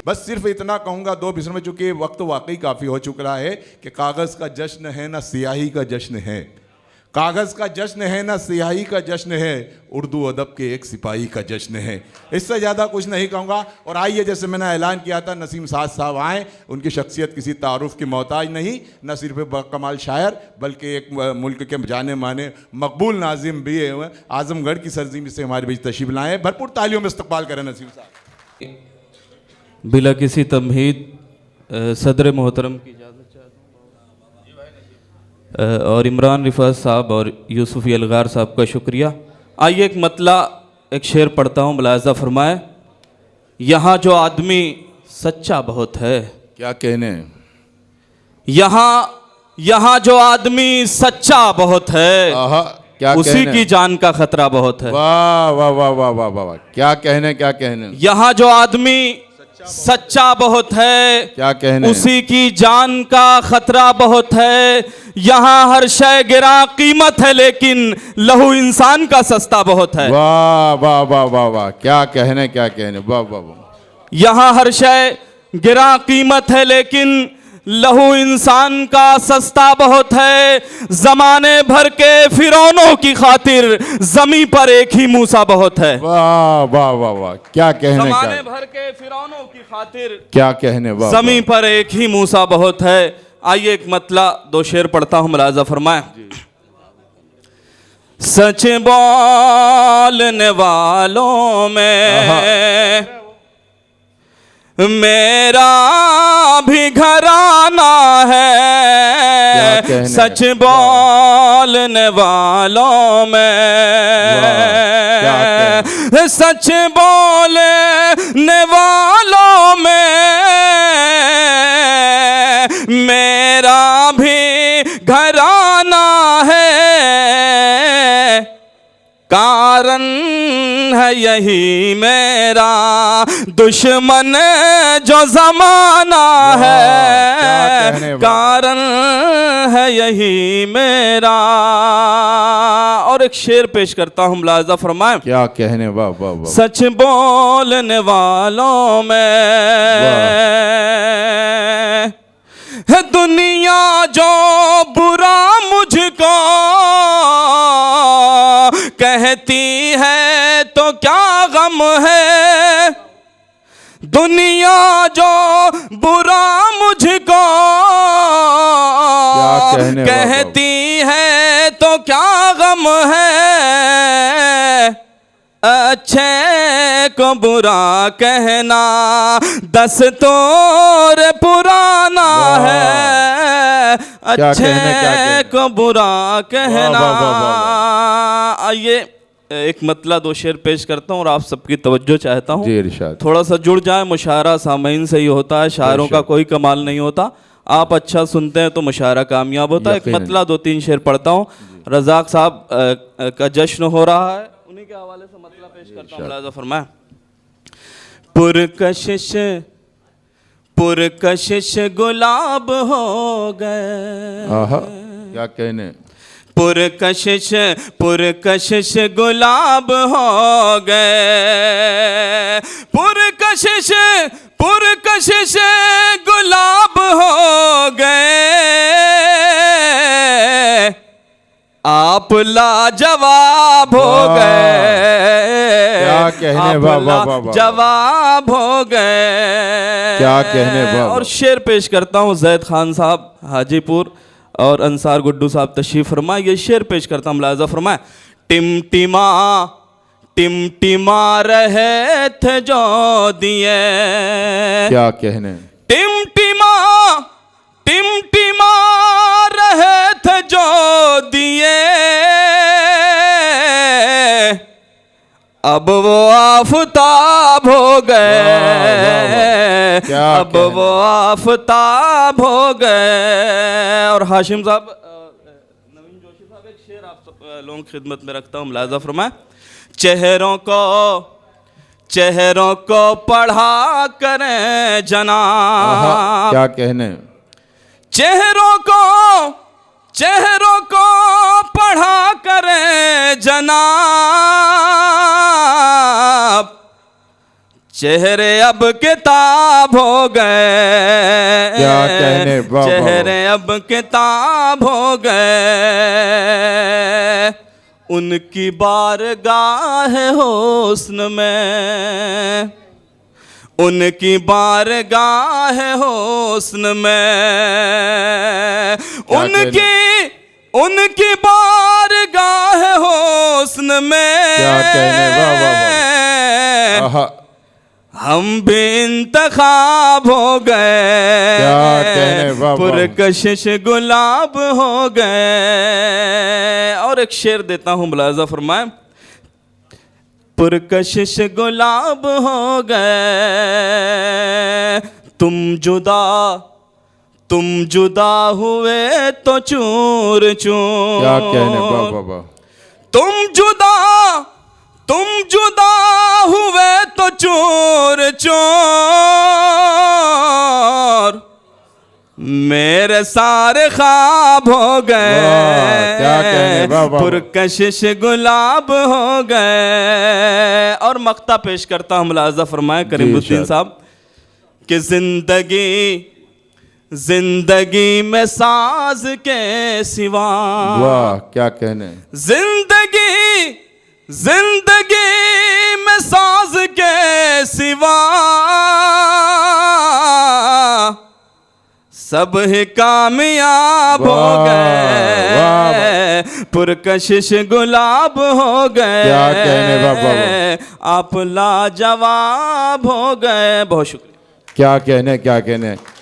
बस सिर्फ इतना कहूँगा 2 मिनट में, चूँकि वक्त वाकई काफ़ी हो चुका है, कि कागज़ का जश्न है ना स्याही का जश्न है, कागज़ का जश्न है ना स्याही का जश्न है, उर्दू अदब के एक सिपाही का जश्न है। इससे ज़्यादा कुछ नहीं कहूँगा। और आइए, जैसे मैंने ऐलान किया था, नसीम साद साहब आएँ। उनकी शख्सियत किसी तारुफ की मोहताज नहीं, न सिर्फ कमाल शायर बल्कि एक मुल्क के जाने माने मकबूल नाजिम भी है। आजमगढ़ की सरजमीं से हमारे बीच तशरीफ लाएँ। भरपूर तालियों में इस्तकबाल करें नसीम साहब। बिला किसी तमहीद सदर मोहतरम की इजाज़त और इमरान रिफात साहब और यूसुफ अलगार साहब का शुक्रिया। आइए एक मतला, एक शेर पढ़ता हूँ, मुलाहज़ा फरमाए। यहाँ जो आदमी सच्चा बहुत है, क्या कहने, यहाँ जो आदमी सच्चा बहुत है, क्या उसी कहने? की जान का खतरा बहुत है। वाह वाह वाह वाह वाह वाह वाह, क्या कहने, क्या कहने। यहाँ जो आदमी सच्चा बहुत है, क्या कहने, उसी की जान का खतरा बहुत है। यहाँ हर शय गिरा कीमत है, लेकिन लहू इंसान का सस्ता बहुत है। वाह वाह वाह वाह वाह, क्या कहने, क्या कहने, वाह वाह वाह। यहाँ हर शय गिरा कीमत है, लेकिन लहू इंसान का सस्ता बहुत है। जमाने भर के फिरौनों की खातिर जमी पर एक ही मूसा बहुत है। वाह वाह वाह वाह, क्या कहने, जमाने क्या, भर के फिरौनों की खातिर क्या कहने, वाह जमी पर एक ही मूसा बहुत है। आइए एक मतला, 2 शेर पढ़ता हूं, मुलाहज़ा फरमाए। सच बोलने वालों में मेरा भी घराना है, सच बोलने वालों में, सच बोलने वालों में मेरा भी घराना है। कारण है यही मेरा दुश्मन जो जमाना है, कारण है यही मेरा। और एक शेर पेश करता हूँ, मुलाहज़ा फरमाएं। क्या कहने, वाह वाह वाह। सच बोलने वालों में है दुनिया जो बुरा मुझको कहती है तो क्या गम है। दुनिया जो बुरा मुझको कहती है तो क्या गम है। अच्छे को बुरा कहना दस्तूर पुराना है, अच्छे को बुरा कहना। आइए एक मतला 2 शेर पेश करता हूँ और आप सबकी तवज्जो चाहता हूँ। थोड़ा सा जुड़ जाए, मुशायरा सामईन से ही होता है, शायरों का कोई कमाल नहीं होता। आप अच्छा सुनते हैं तो मुशायरा कामयाब होता है। एक मतला 2-3 शेर पढ़ता हूँ। रज़ाक साहब का जश्न हो रहा है, उन्हीं के हवाले से मतला पेश करता हूँ, मुलाहज़ा फरमाएं। पुरकशिश गुलाब हो गए, क्या कहने, पुरकशिश गुलाब हो गए, पुरकशिश गुलाब हो गए। आप लाजवाब हो गए, क्या कहने, वाह वाह वाह, जवाब हो गए, क्या कहने, वाह। और शेर पेश करता हूँ, जैद खान साहब हाजीपुर और अंसार गुड्डू साहब तशरीफ फरमाए। ये शेर पेश करता हूँ, मुलाहज़ा फरमाए। टिमटिमा रहे थे जो दिए, क्या कहने, टिमटिमा रहे थे जो दिए, अब वो आफताब हो गए, अब वो आफताब हो गए। और हाशिम साहब, नवीन जोशी साहब, एक शेर आप सब लोगों की खिदमत में रखता हूँ, मुलाहज़ा फरमाएं। चेहरों को पढ़ा करें जनाब, क्या कहने, चेहरों को पढ़ा करें जनाब, चेहरे अब किताब हो गए, क्या कहने, वाह, वाह, चेहरे अब किताब हो गए, उनकी बारगाह हुस्न में, उनकी बारगाह हुस्न में, उनकी बारगाह हुस्न में, क्या कहने, वाह वाह वाह, आहा, हम भी इंतखाब हो गए, क्या कहने, वाह वाह, पुरकशिश गुलाब हो गए। और एक शेर देता हूँ, मुलाजा फरमाए। पुरकशिश गुलाब हो गए, तुम जुदा हुए तो चूर चूर, क्या कहने, वाह वाह वाह, तुम जुदा हुए तो चोर चोर, मेरे सारे ख्वाब हो गए, वाह, क्या कहने, वाह वाह, पुरकशिश गुलाब हो गए। और मक्ता पेश करता हूँ, मुलाजा फरमाए करीमुद्दीन साहब कि जिंदगी में साज के सिवा, वाह, क्या कहने, जिंदगी में साज के सिवा, सब ही कामयाब हो गए, पुरकशिश गुलाब हो गए, क्या कहने, वाह वाह वाह, आप लाजवाब हो गए। बहुत शुक्रिया। क्या कहने, क्या कहने।